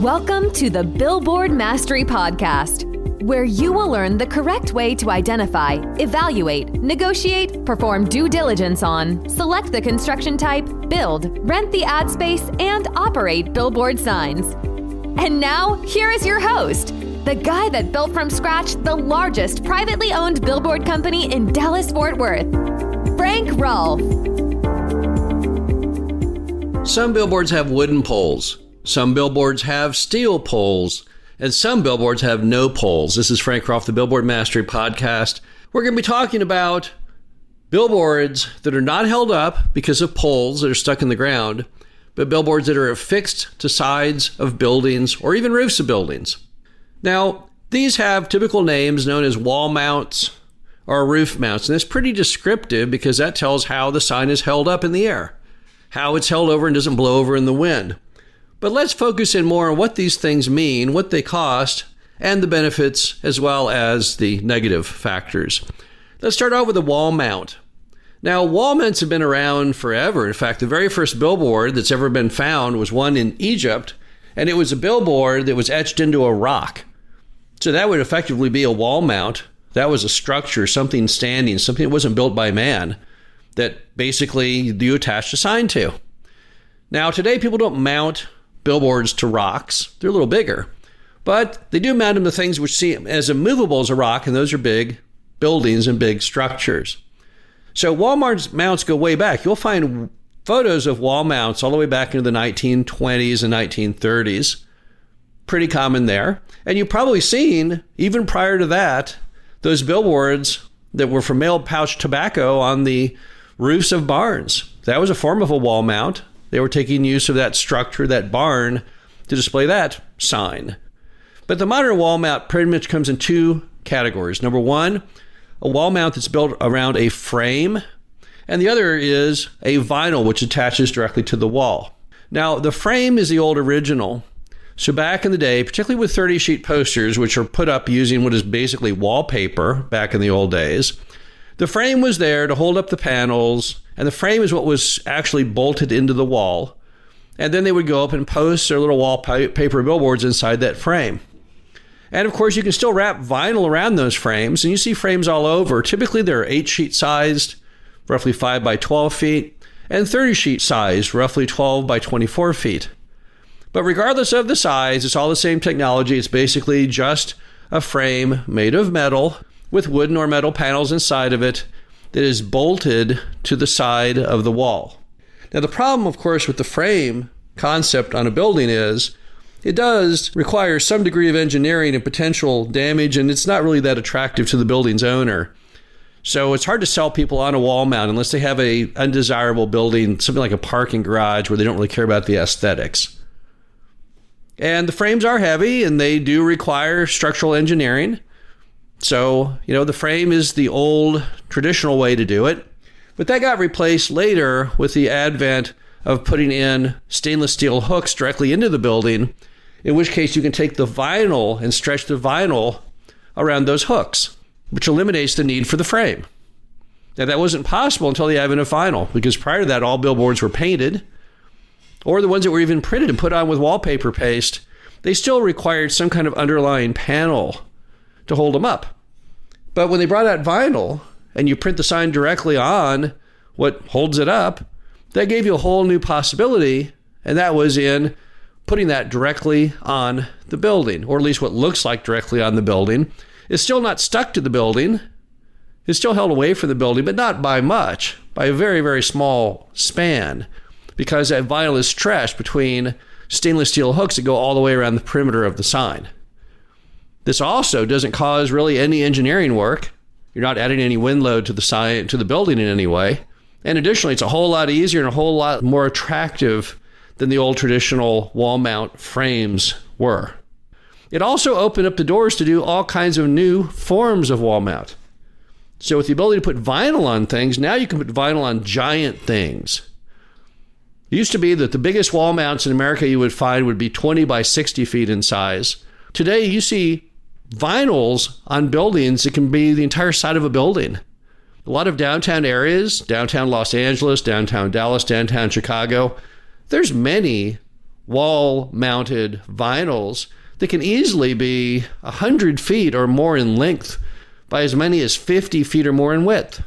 Welcome to the Billboard Mastery Podcast, where you will learn the correct way to identify, evaluate, negotiate, perform due diligence on, select the construction type, build, rent the ad space, and operate billboard signs. And now, here is your host, the guy that built from scratch the largest privately owned billboard company in Dallas-Fort Worth, Frank Rolfe. Some billboards have wooden poles. Some billboards have steel poles. And some billboards have no poles. This is Frank Rolfe, the Billboard Mastery Podcast. We're going to be talking about billboards that are not held up because of poles that are stuck in the ground, but billboards that are affixed to sides of buildings or even roofs of buildings. Now, these have typical names known as wall mounts or roof mounts, and it's pretty descriptive because that tells how the sign is held up in the air, how it's held over and doesn't blow over in the wind. But let's focus in more on what these things mean, what they cost, and the benefits, as well as the negative factors. Let's start out with a wall mount. Now, wall mounts have been around forever. In fact, the very first billboard that's ever been found was one in Egypt, and it was a billboard that was etched into a rock. So that would effectively be a wall mount. That was a structure, something standing, something that wasn't built by man, that basically you attached a sign to. Now, today people don't mount billboards to rocks. They're a little bigger, but they do mount them to things which seem as immovable as a rock, and those are big buildings and big structures. So wall mounts go way back. You'll find photos of wall mounts all the way back into the 1920s and 1930s. Pretty common there. And you've probably seen, even prior to that, those billboards that were for mailed pouch tobacco on the roofs of barns. That was a form of a wall mount. They were taking use of that structure, that barn, to display that sign. But the modern wall mount pretty much comes in two categories. Number one, a wall mount that's built around a frame, and the other is a vinyl which attaches directly to the wall. Now, the frame is the old original. So back in the day, particularly with 30-sheet posters, which are put up using what is basically wallpaper back in the old days, the frame was there to hold up the panels, and the frame is what was actually bolted into the wall. And then they would go up and post their little wallpaper billboards inside that frame. And of course, you can still wrap vinyl around those frames, and you see frames all over. Typically, they're 8-sheet sized, roughly 5 by 12 feet, and 30-sheet sized, roughly 12 by 24 feet. But regardless of the size, it's all the same technology. It's basically just a frame made of metal with wooden or metal panels inside of it that is bolted to the side of the wall. Now, the problem, of course, with the frame concept on a building is it does require some degree of engineering and potential damage, and it's not really that attractive to the building's owner. So it's hard to sell people on a wall mount unless they have a undesirable building, something like a parking garage where they don't really care about the aesthetics. And the frames are heavy, and they do require structural engineering. So, the frame is the old traditional way to do it. But that got replaced later with the advent of putting in stainless steel hooks directly into the building, in which case you can take the vinyl and stretch the vinyl around those hooks, which eliminates the need for the frame. Now, that wasn't possible until the advent of vinyl, because prior to that, all billboards were painted, or the ones that were even printed and put on with wallpaper paste. They still required some kind of underlying panel to hold them up. But when they brought out vinyl and you print the sign directly on what holds it up, that gave you a whole new possibility, and that was in putting that directly on the building, or at least what looks like directly on the building. It's still not stuck to the building. It's still held away from the building, but not by much, by a very, very small span, because that vinyl is stretched between stainless steel hooks that go all the way around the perimeter of the sign. This also doesn't cause really any engineering work. You're not adding any wind load to the sign, to the building in any way. And additionally, it's a whole lot easier and a whole lot more attractive than the old traditional wall mount frames were. It also opened up the doors to do all kinds of new forms of wall mount. So with the ability to put vinyl on things, now you can put vinyl on giant things. It used to be that the biggest wall mounts in America you would find would be 20 by 60 feet in size. Today, you see vinyls on buildings that can be the entire side of a building. A lot of downtown areas, downtown Los Angeles, downtown Dallas, downtown Chicago, there's many wall-mounted vinyls that can easily be 100 feet or more in length by as many as 50 feet or more in width.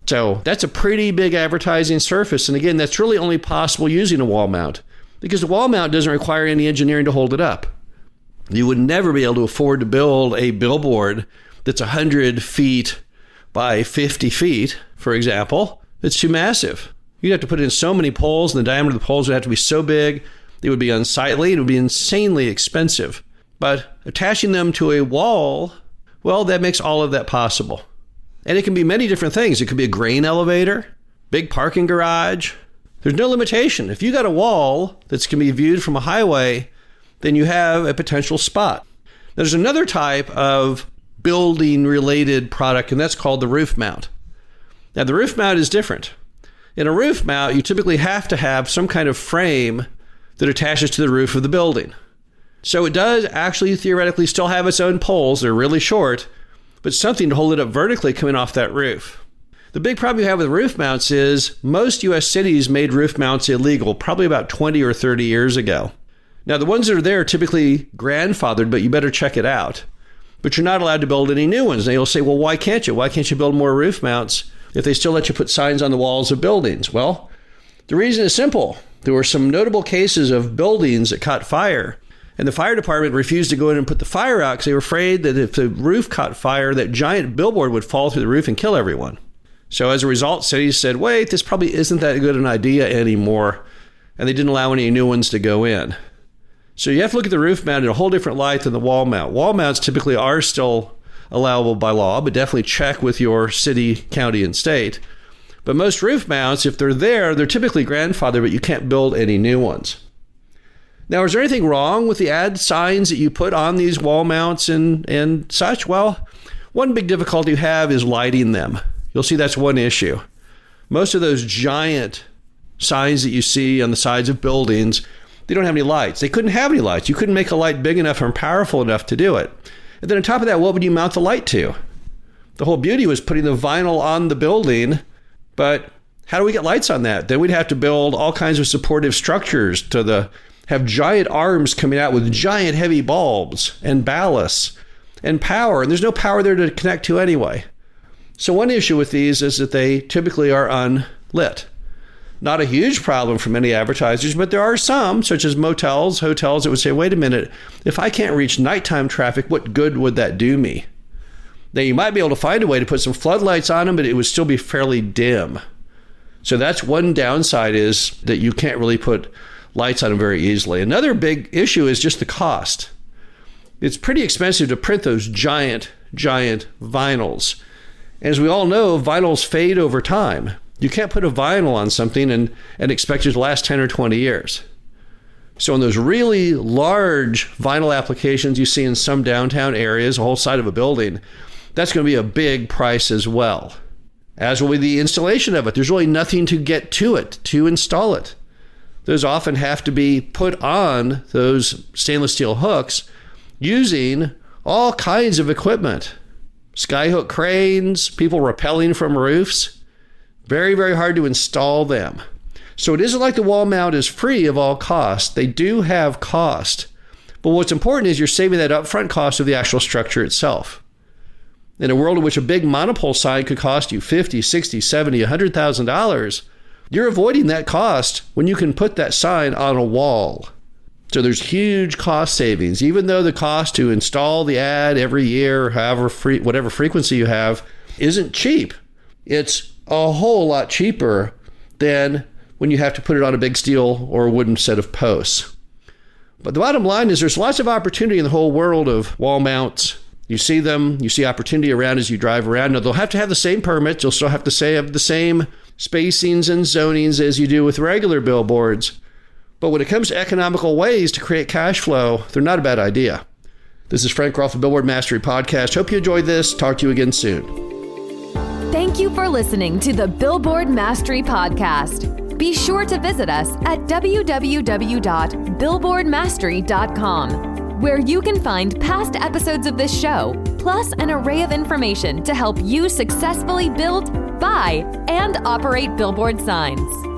So that's a pretty big advertising surface. And again, that's really only possible using a wall mount because the wall mount doesn't require any engineering to hold it up. You would never be able to afford to build a billboard that's 100 feet by 50 feet, for example. It's too massive. You'd have to put in so many poles, and the diameter of the poles would have to be so big, it would be unsightly, it would be insanely expensive. But attaching them to a wall, well, that makes all of that possible. And it can be many different things. It could be a grain elevator, big parking garage. There's no limitation. If you got a wall that can be viewed from a highway, then you have a potential spot. There's another type of building-related product, and that's called the roof mount. Now, the roof mount is different. In a roof mount, you typically have to have some kind of frame that attaches to the roof of the building. So it does actually theoretically still have its own poles. They're really short, but something to hold it up vertically coming off that roof. The big problem you have with roof mounts is most U.S. cities made roof mounts illegal probably about 20 or 30 years ago. Now, the ones that are there are typically grandfathered, but you better check it out. But you're not allowed to build any new ones. And you'll say, well, why can't you? Why can't you build more roof mounts if they still let you put signs on the walls of buildings? Well, the reason is simple. There were some notable cases of buildings that caught fire, and the fire department refused to go in and put the fire out because they were afraid that if the roof caught fire, that giant billboard would fall through the roof and kill everyone. So as a result, cities said, wait, this probably isn't that good an idea anymore, and they didn't allow any new ones to go in. So you have to look at the roof mount in a whole different light than the wall mount. Wall mounts typically are still allowable by law, but definitely check with your city, county, and state. But most roof mounts, if they're there, they're typically grandfathered, but you can't build any new ones. Now, is there anything wrong with the ad signs that you put on these wall mounts and such? Well, one big difficulty you have is lighting them. You'll see that's one issue. Most of those giant signs that you see on the sides of buildings, they don't have any lights. They couldn't have any lights. You couldn't make a light big enough or powerful enough to do it. And then on top of that, what would you mount the light to? The whole beauty was putting the vinyl on the building, but how do we get lights on that? Then we'd have to build all kinds of supportive structures have giant arms coming out with giant heavy bulbs and ballasts and power, and there's no power there to connect to anyway. So one issue with these is that they typically are unlit. Not a huge problem for many advertisers, but there are some, such as motels, hotels, that would say, wait a minute, if I can't reach nighttime traffic, what good would that do me? Now, you might be able to find a way to put some floodlights on them, but it would still be fairly dim. So that's one downside, is that you can't really put lights on them very easily. Another big issue is just the cost. It's pretty expensive to print those giant vinyls. And as we all know, vinyls fade over time. You can't put a vinyl on something and expect it to last 10 or 20 years. So in those really large vinyl applications you see in some downtown areas, a whole side of a building, that's going to be a big price as well. As will be the installation of it. There's really nothing to get to it, to install it. Those often have to be put on those stainless steel hooks using all kinds of equipment. Skyhook cranes, people rappelling from roofs. Very, very hard to install them. So it isn't like the wall mount is free of all cost. They do have cost. But what's important is you're saving that upfront cost of the actual structure itself. In a world in which a big monopole sign could cost you $50,000, $60,000, $70,000, $100,000, you're avoiding that cost when you can put that sign on a wall. So there's huge cost savings, even though the cost to install the ad every year, whatever frequency you have, isn't cheap. It's a whole lot cheaper than when you have to put it on a big steel or wooden set of posts. But the bottom line is there's lots of opportunity in the whole world of wall mounts. You see them, you see opportunity around as you drive around. Now, they'll have to have the same permits. You'll still have to have the same spacings and zonings as you do with regular billboards. But when it comes to economical ways to create cash flow, they're not a bad idea. This is Frank Roth, the Billboard Mastery Podcast. Hope you enjoyed this. Talk to you again soon. Thank you for listening to the Billboard Mastery Podcast. Be sure to visit us at www.billboardmastery.com, where you can find past episodes of this show, plus an array of information to help you successfully build, buy, and operate billboard signs.